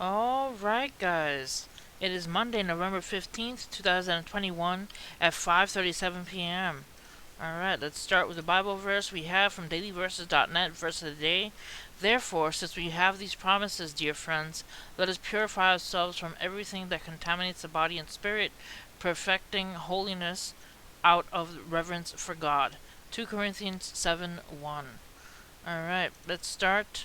Alright, guys. It is Monday, November 15th, 2021 at 5:37 p.m. Alright, let's start with the Bible verse we have from dailyverses.net, verse of the day. Therefore, since we have these promises, dear friends, let us purify ourselves from everything that contaminates the body and spirit, perfecting holiness out of reverence for God. 2 Corinthians 7:1. Alright, let's start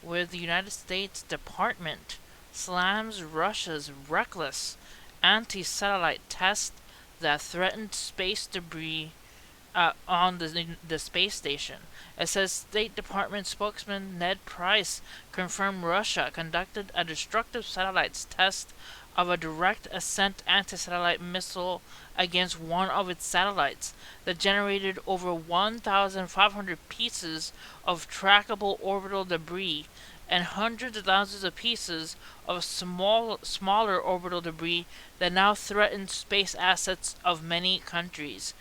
with the United States Department slams Russia's reckless anti-satellite test that threatened space debris on the space station. It says State Department spokesman Ned Price confirmed Russia conducted a destructive satellites test of a direct ascent anti-satellite missile against one of its satellites that generated over 1,500 pieces of trackable orbital debris and hundreds of thousands of pieces of smaller orbital debris that now threaten space assets of many countries.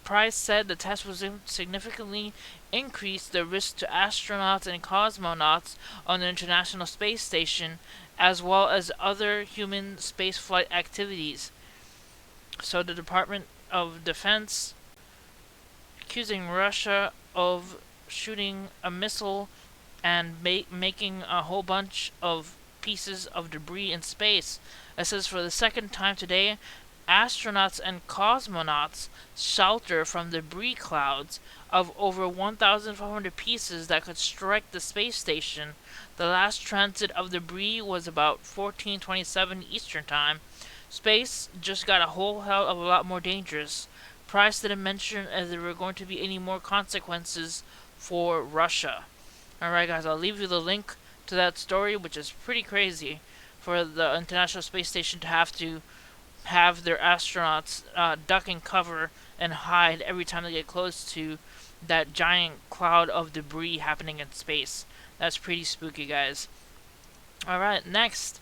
Price said the test was significantly increased the risk to astronauts and cosmonauts on the International Space Station, as well as other human spaceflight activities. So the Department of Defense accusing Russia of shooting a missile and making a whole bunch of pieces of debris in space. It says for the second time today, astronauts and cosmonauts shelter from debris clouds of over 1,500 pieces that could strike the space station. The last transit of debris was about 14:27 Eastern Time. Space just got a whole hell of a lot more dangerous. Price didn't mention if there were going to be any more consequences for Russia. Alright, guys, I'll leave you the link to that story, which is pretty crazy for the International Space Station to have their astronauts duck and cover and hide every time they get close to that giant cloud of debris happening in space. That's pretty spooky, guys. Alright, next.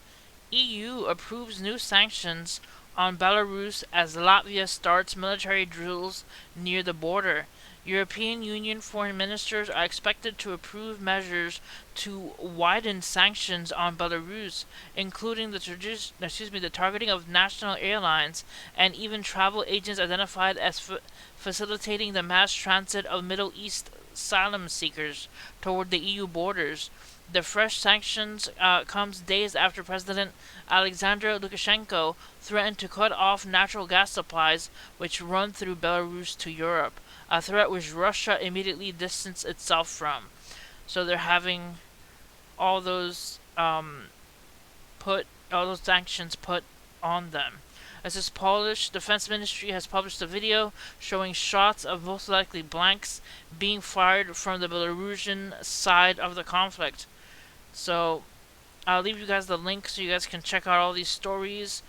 EU approves new sanctions on Belarus as Latvia starts military drills near the border. European Union foreign ministers are expected to approve measures to widen sanctions on Belarus, including the targeting of national airlines and even travel agents identified as facilitating the mass transit of Middle East asylum seekers toward the EU borders. The fresh sanctions comes days after President Alexander Lukashenko threatened to cut off natural gas supplies which run through Belarus to Europe, a threat which Russia immediately distanced itself from. So they're having all those sanctions put on them. As this Polish Defense Ministry has published a video showing shots of most likely blanks being fired from the Belarusian side of the conflict. So I'll leave you guys the link so you guys can check out all these stories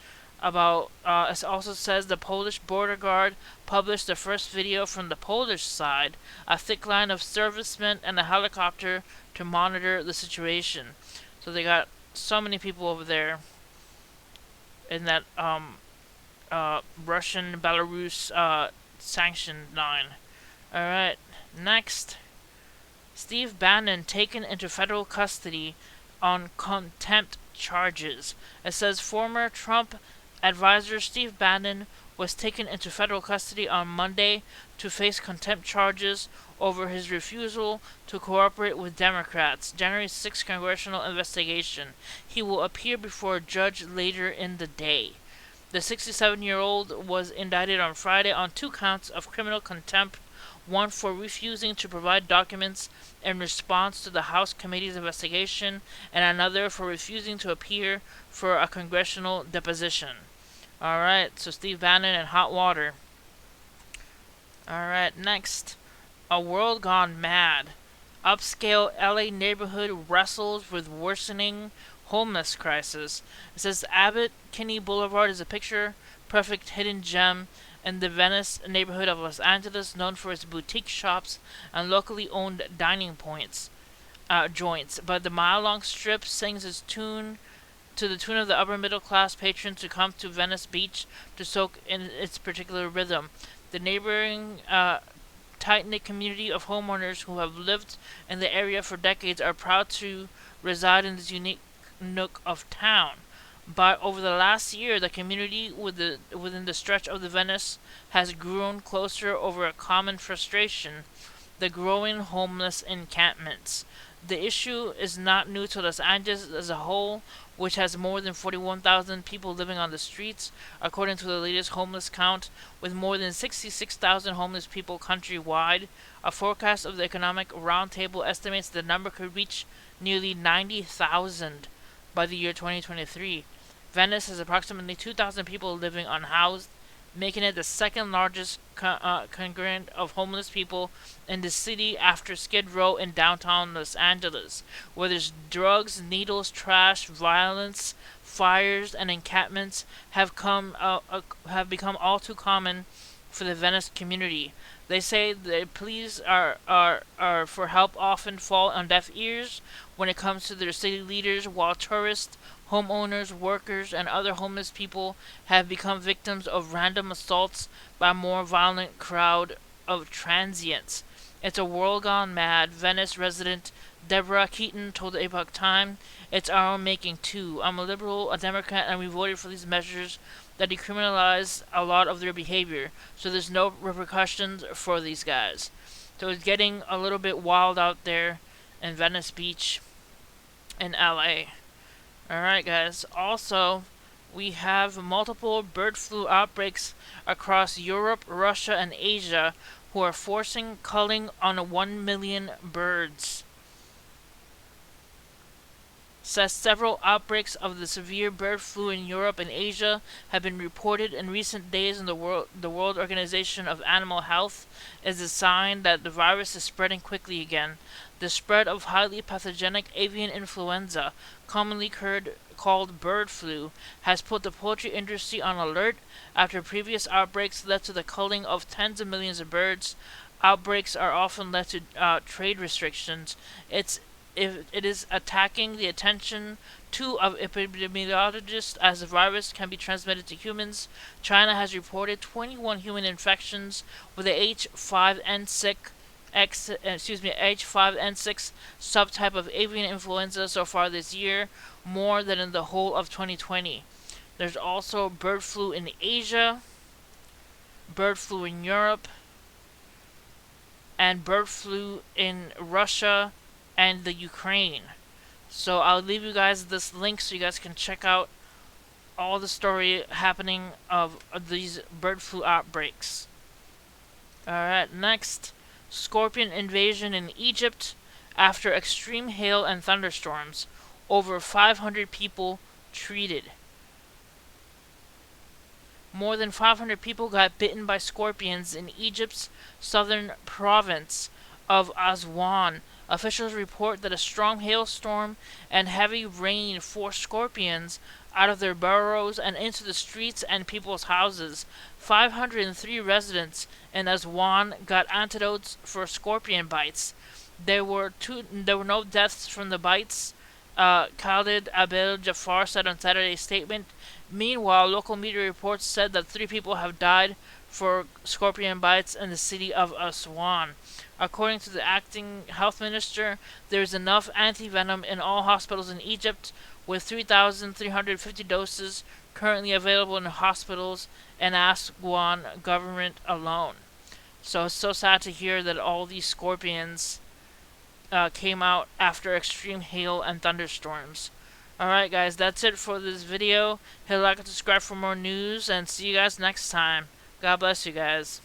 about. It also says the Polish border guard published the first video from the Polish side, a thick line of servicemen and a helicopter to monitor the situation. So they got so many people over there in that Russian Belarus sanction line. Alright, next. Steve Bannon taken into federal custody on contempt charges. It says former Trump advisor Steve Bannon was taken into federal custody on Monday to face contempt charges over his refusal to cooperate with Democrats' January 6 congressional investigation. He will appear before a judge later in the day. The 67-year-old was indicted on Friday on 2 counts of criminal contempt, one for refusing to provide documents in response to the House committee's investigation, and another for refusing to appear for a congressional deposition. Alright, so Steve Bannon in hot water. Alright, next. A world gone mad. Upscale LA neighborhood wrestles with worsening homeless crisis. It says Abbott Kinney Boulevard is a picture-perfect hidden gem in the Venice neighborhood of Los Angeles, known for its boutique shops and locally owned dining joints. But the mile-long strip sings its tune to the tune of the upper middle class patrons who come to Venice Beach to soak in its particular rhythm. The neighboring tight-knit community of homeowners who have lived in the area for decades are proud to reside in this unique nook of town. But over the last year, the community within the stretch of the Venice has grown closer over a common frustration: the growing homeless encampments. The issue is not new to Los Angeles as a whole, which has more than 41,000 people living on the streets, according to the latest homeless count, with more than 66,000 homeless people countrywide. A forecast of the Economic Roundtable estimates the number could reach nearly 90,000 by the year 2023. Venice has approximately 2,000 people living unhoused, making it the second largest congregant of homeless people in the city after Skid Row in downtown Los Angeles, where there's drugs, needles, trash, violence, fires, and encampments have become all too common for the Venice community. They say the pleas are for help often fall on deaf ears when it comes to their city leaders, while tourists, homeowners, workers, and other homeless people have become victims of random assaults by a more violent crowd of transients. It's a world gone mad, Venice resident Deborah Keaton told the Epoch Times. It's our own making, too. I'm a liberal, a Democrat, and we voted for these measures that decriminalize a lot of their behavior, so there's no repercussions for these guys. So it's getting a little bit wild out there in Venice Beach in LA. Alright, guys. Also, we have multiple bird flu outbreaks across Europe, Russia, and Asia who are forcing culling on 1 million birds. Says several outbreaks of the severe bird flu in Europe and Asia have been reported in recent days, and the World Organization of Animal Health is a sign that the virus is spreading quickly again. The spread of highly pathogenic avian influenza, commonly called bird flu, has put the poultry industry on alert after previous outbreaks led to the culling of tens of millions of birds. Outbreaks are often led to trade restrictions. It is attacking the attention too of epidemiologists, as the virus can be transmitted to humans. China has reported 21 human infections with the H5N6 subtype of avian influenza so far this year, more than in the whole of 2020. There's also bird flu in Asia, bird flu in Europe, and bird flu in Russia and the Ukraine. So I'll leave you guys this link so you guys can check out all the story happening of these bird flu outbreaks. Alright, next, scorpion invasion in Egypt after extreme hail and thunderstorms. Over 500 people treated. More than 500 people got bitten by scorpions in Egypt's southern province of Aswan. Officials report that a strong hailstorm and heavy rain forced scorpions out of their burrows and into the streets and people's houses. 503 residents in Aswan got antidotes for scorpion bites. There were no deaths from the bites, Khalid Abel Jafar said on Saturday's statement. Meanwhile, local media reports said that 3 people have died for scorpion bites in the city of Aswan. According to the acting health minister, there is enough anti-venom in all hospitals in Egypt, with 3,350 doses currently available in hospitals in Aswan government alone. So it's so sad to hear that all these scorpions came out after extreme hail and thunderstorms. Alright guys, that's it for this video. Hit like and subscribe for more news, and see you guys next time. God bless you guys.